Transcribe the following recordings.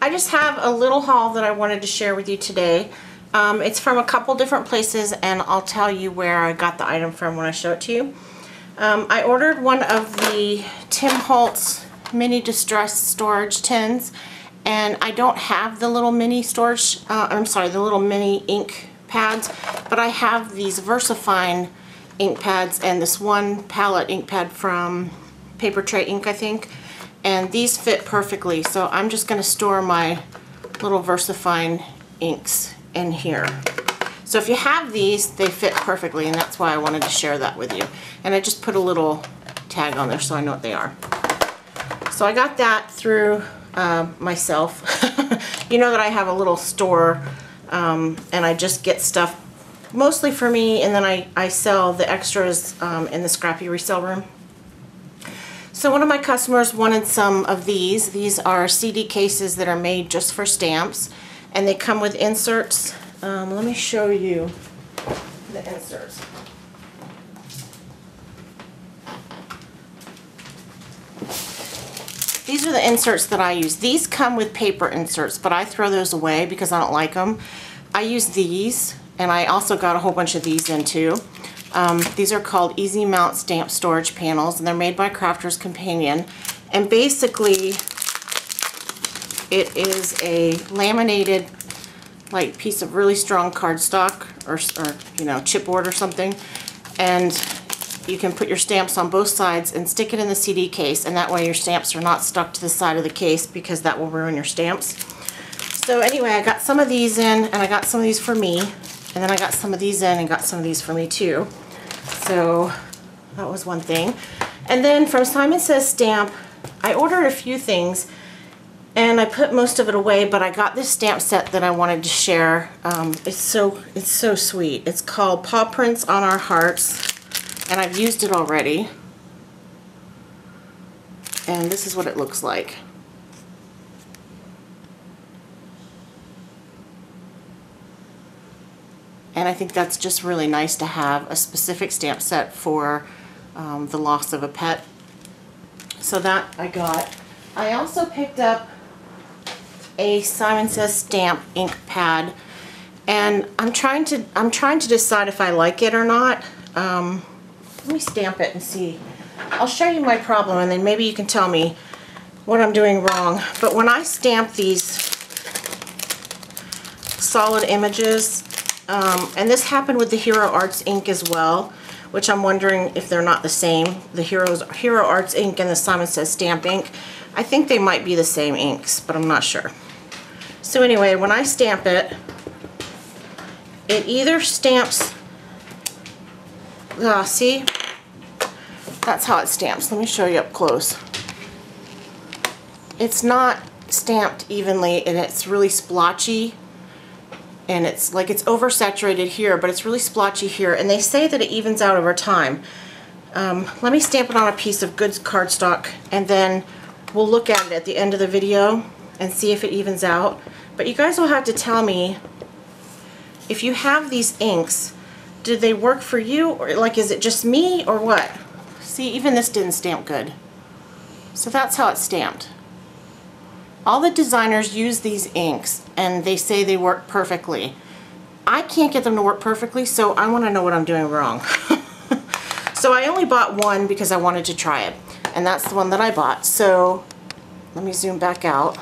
I just have a little haul that I wanted to share with you today. It's from a couple different places, and I'll tell you where I got the item from when I show it to you. I ordered one of the Tim Holtz mini distress storage tins, and I don't have the little mini storage, the little mini ink pads, but I have these VersaFine ink pads and this one palette ink pad from Paper Tray Ink, I think, and these fit perfectly. So I'm just going to store my little VersaFine inks in here. So if you have these, they fit perfectly, and that's why I wanted to share that with you. And I just put a little tag on there so I know what they are. So I got that through myself. You know that I have a little store, and I just get stuff mostly for me, and then I sell the extras in the Scrappy resale room. So one of my customers wanted some of these. These are CD cases that are made just for stamps, and they come with inserts. Let me show you the inserts. These are the inserts that I use. These come with paper inserts, but I throw those away because I don't like them. I use these, and I also got a whole bunch of these in too. These are called Easy Mount Stamp Storage Panels, and they're made by Crafter's Companion. And basically, it is a laminated like piece of really strong cardstock or you know, chipboard or something, and you can put your stamps on both sides and stick it in the CD case, and that way your stamps are not stuck to the side of the case because that will ruin your stamps. So anyway, I got some of these in, and I got some of these for me, and then I got some of these in and got some of these for me too. So that was one thing. And then from Simon Says Stamp, I ordered a few things, and I put most of it away, but I got this stamp set that I wanted to share. It's so sweet. It's called Paw Prints on Our Hearts, and I've used it already. And this is what it looks like. And I think that's just really nice to have a specific stamp set for the loss of a pet. So that I got. I also picked up a Simon Says Stamp ink pad, and I'm trying to decide if I like it or not. Let me stamp it and see. I'll show you my problem, and then maybe you can tell me what I'm doing wrong. But when I stamp these solid images, and this happened with the Hero Arts ink as well, which I'm wondering if they're not the same. The Hero Arts ink and the Simon Says Stamp ink. I think they might be the same inks, but I'm not sure. So anyway, when I stamp it, it either stamps, see? That's how it stamps. Let me show you up close. It's not stamped evenly, and it's really splotchy. And it's like it's oversaturated here, but it's really splotchy here. And they say that it evens out over time. Let me stamp it on a piece of good cardstock, and then we'll look at it at the end of the video and see if it evens out. But you guys will have to tell me, if you have these inks, did they work for you, or like is it just me or what? See, even this didn't stamp good. So that's how it's stamped. All the designers use these inks, and they say they work perfectly. I can't get them to work perfectly, so I want to know what I'm doing wrong. So I only bought one because I wanted to try it, and that's the one that I bought. So let me zoom back out.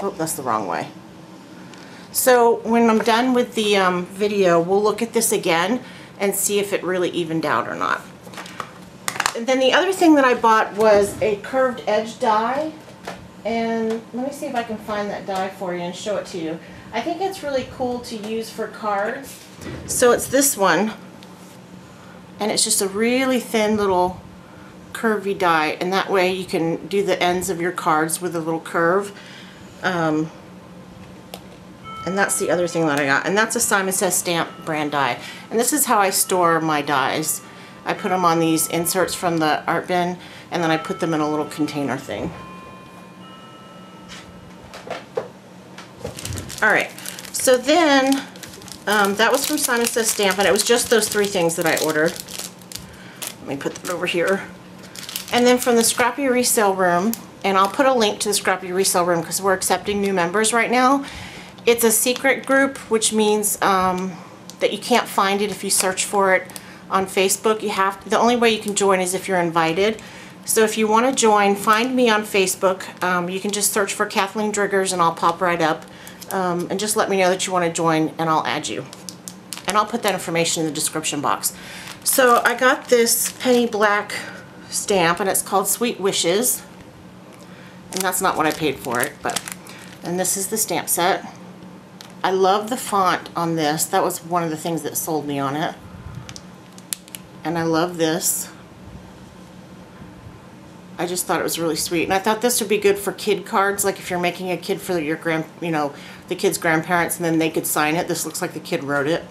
Oh, that's the wrong way. So when I'm done with the video, we'll look at this again and see if it really evened out or not. And then the other thing that I bought was a curved edge die. And let me see if I can find that die for you and show it to you. I think it's really cool to use for cards. So it's this one, and it's just a really thin little curvy die, and that way you can do the ends of your cards with a little curve. And that's the other thing that I got, and that's a Simon Says Stamp brand die. And this is how I store my dies. I put them on these inserts from the art bin, and then I put them in a little container thing. Alright, so then that was from Simon Says Stamp, and it was just those three things that I ordered. Let me put that over here. And then from the Scrappy Resale Room, and I'll put a link to the Scrappy Resale Room because we're accepting new members right now. It's a secret group, which means that you can't find it if you search for it on Facebook. The only way you can join is if you're invited. So if you want to join, find me on Facebook. You can just search for Kathleen Driggers and I'll pop right up. And just let me know that you want to join and I'll add you. And I'll put that information in the description box. So I got this penny black stamp and it's called Sweet Wishes. And that's not what I paid for it, and this is the stamp set. I love the font on this. That was one of the things that sold me on it. And I love this. I just thought it was really sweet. And I thought this would be good for kid cards, like if you're making a kid for your the kid's grandparents and then they could sign it. This looks like the kid wrote it.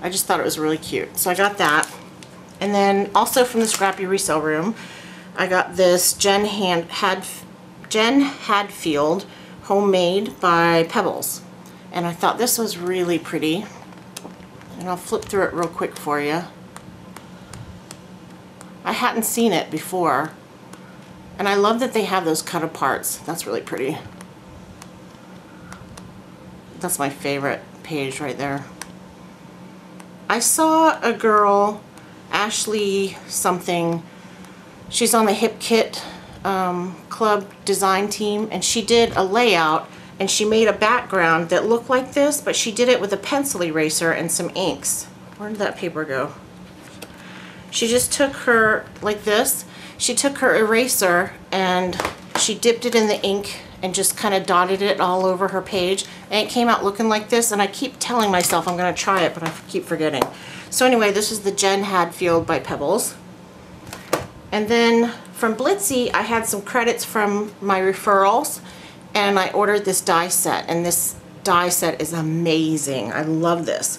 I just thought it was really cute. So I got that. And then also from the Scrappy Resale Room, I got this Jen Hadfield Homemade by Pebbles. And I thought this was really pretty. And I'll flip through it real quick for you. I hadn't seen it before. And I love that they have those cut aparts. That's really pretty. That's my favorite page right there. I saw a girl, Ashley something, she's on the Hip Kit Club design team, and she did a layout and she made a background that looked like this, but she did it with a pencil eraser and some inks. Where did that paper go? She just took her, like this, she took her eraser and she dipped it in the ink and just kind of dotted it all over her page, and it came out looking like this, and I keep telling myself I'm going to try it, but I keep forgetting. So anyway, this is the Jen Hadfield by Pebbles. And then from Blitzy, I had some credits from my referrals, and I ordered this die set, and this die set is amazing. I love this.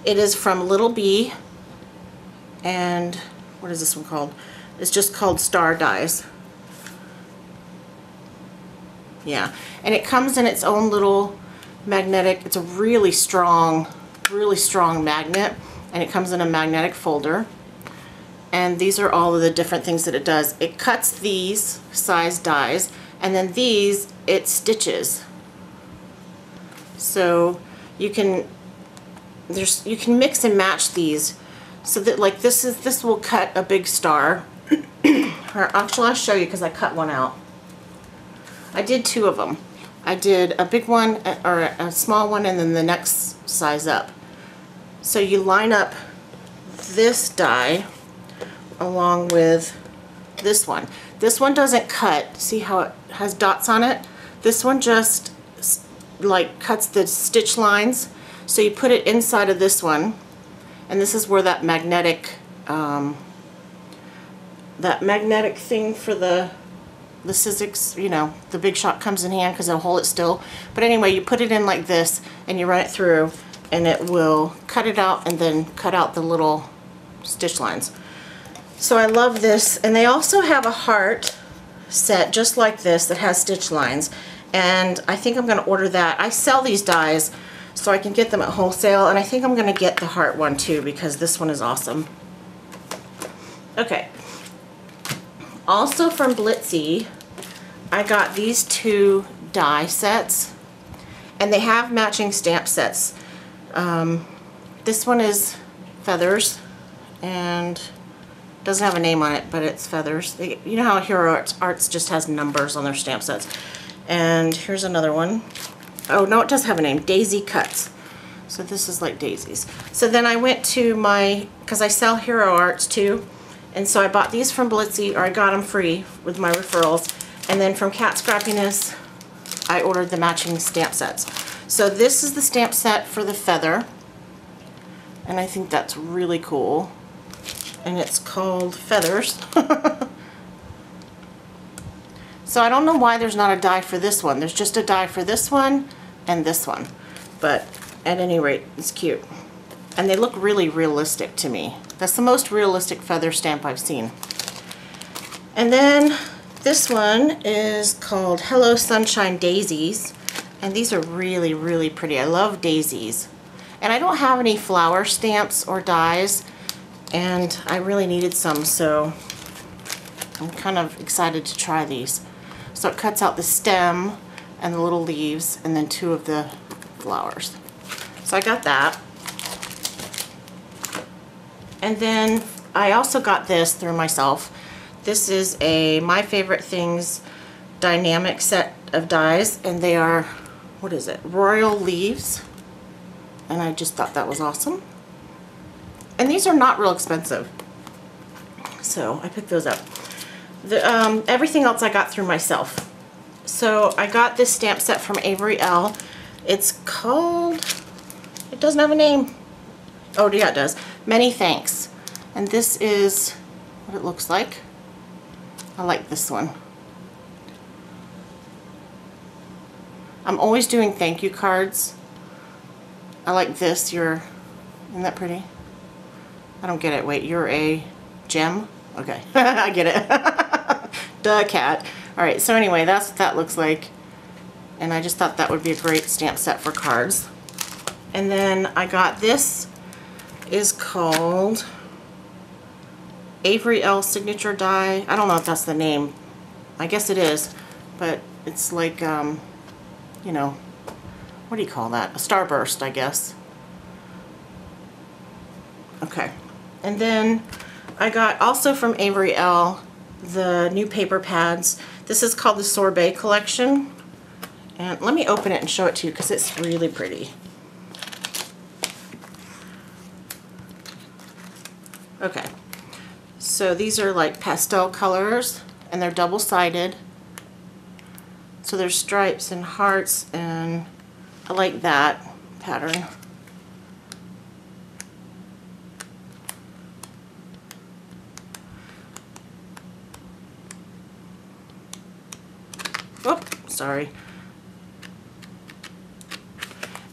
It is from Little Bee, and what is this one called? It's just called Star Dies. Yeah, and it comes in its own little magnetic, it's a really strong magnet, and it comes in a magnetic folder. And these are all of the different things that it does. It cuts these size dies, and then these it stitches. So you can mix and match these, so that like this will cut a big star. Actually, I'll show you because I cut one out. I did two of them. I did a big one or a small one and then the next size up. So you line up this die along with this one. This one doesn't cut. See how it has dots on it? This one just like cuts the stitch lines. So you put it inside of this one, and this is where that magnetic thing for the Sizzix, the Big Shot comes in hand because it'll hold it still. But anyway, you put it in like this and you run it through and it will cut it out and then cut out the little stitch lines. So I love this. And they also have a heart set just like this that has stitch lines. And I think I'm going to order that. I sell these dies so I can get them at wholesale, and I think I'm going to get the heart one too because this one is awesome. Okay. Also from Blitzy, I got these two die sets, and they have matching stamp sets. This one is feathers, and doesn't have a name on it, but it's feathers. You know how Hero Arts just has numbers on their stamp sets. And here's another one. Oh no, it does have a name, Daisy Cuts. So this is like daisies. So then I went to because I sell Hero Arts too, and so I bought these from Blitzy, or I got them free with my referrals. And then from Cat Scrappiness, I ordered the matching stamp sets. So this is the stamp set for the feather, and I think that's really cool. And it's called Feathers. So I don't know why there's not a die for this one. There's just a die for this one and this one. But at any rate, it's cute. And they look really realistic to me. That's the most realistic feather stamp I've seen. And then this one is called Hello Sunshine Daisies. And these are really, really pretty. I love daisies. And I don't have any flower stamps or dies, and I really needed some, so I'm kind of excited to try these. So it cuts out the stem and the little leaves and then 2 of the flowers. So I got that. And then I also got this through myself. This is a My Favorite Things dynamic set of dies, and they are, what is it, Royal Leaves. And I just thought that was awesome. And these are not real expensive. So I picked those up. Everything else I got through myself. So I got this stamp set from Avery Elle. It's called, it doesn't have a name. Oh yeah, it does. Many Thanks. And this is what it looks like. I like this one. I'm always doing thank you cards. I like this. Isn't that pretty? I don't get it. Wait, you're a gem? Okay, I get it. Duh, cat. Alright, so anyway, that's what that looks like. And I just thought that would be a great stamp set for cards. And then I got this, is called Avery Elle Signature Die. I don't know if that's the name. I guess it is. But it's like, you know, what do you call that? A starburst, I guess. Okay. And then I got also from Avery Elle the new paper pads. This is called the Sorbet Collection. And let me open it and show it to you because it's really pretty. Okay. So these are like pastel colors and they're double-sided. So there's stripes and hearts, and I like that pattern. Oh, sorry.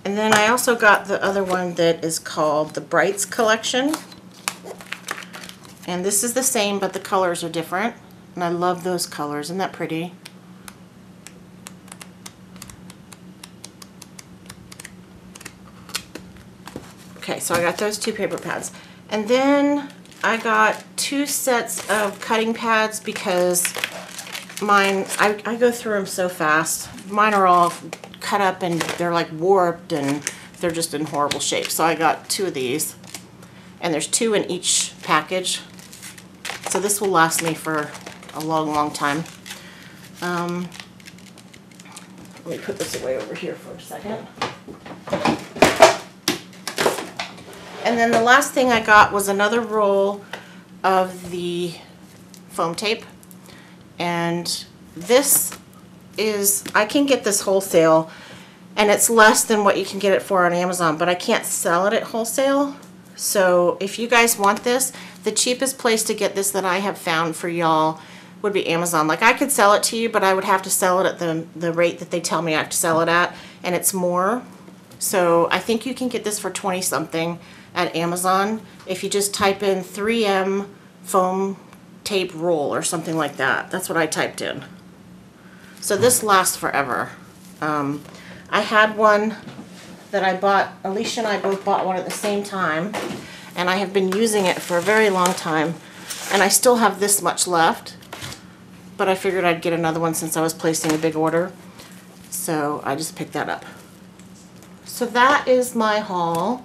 And then I also got the other one that is called the Brights Collection. And this is the same, but the colors are different. And I love those colors. Isn't that pretty? Okay, so I got those 2 paper pads. And then I got 2 sets of cutting pads because mine, I go through them so fast. Mine are all cut up and they're like warped and they're just in horrible shape. So I got 2 of these. And there's 2 in each package. So this will last me for a long, long time. Let me put this away over here for a second. And then the last thing I got was another roll of the foam tape. And this is, I can get this wholesale, and it's less than what you can get it for on Amazon, but I can't sell it at wholesale. So if you guys want this, the cheapest place to get this that I have found for y'all would be Amazon. Like, I could sell it to you, but I would have to sell it at the rate that they tell me I have to sell it at, and it's more. So I think you can get this for 20 something at Amazon if you just type in 3M foam tape roll or something like that. That's what I typed in. So this lasts forever. I had one that I bought, Alicia and I both bought one at the same time, and I have been using it for a very long time, and I still have this much left, but I figured I'd get another one since I was placing a big order, so I just picked that up. So that is my haul.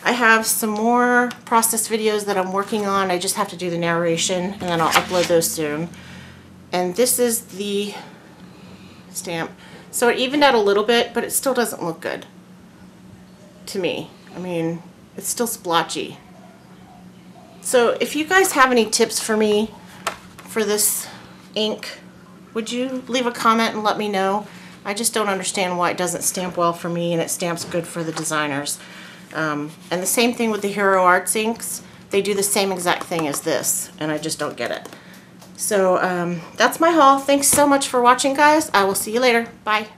I have some more process videos that I'm working on. I just have to do the narration, and then I'll upload those soon. And this is the stamp. So it evened out a little bit, but it still doesn't look good to me. I mean, it's still splotchy. So if you guys have any tips for me for this ink, would you leave a comment and let me know? I just don't understand why it doesn't stamp well for me, and it stamps good for the designers. And the same thing with the Hero Arts inks. They do the same exact thing as this, and I just don't get it. So that's my haul. Thanks so much for watching, guys. I will see you later. Bye.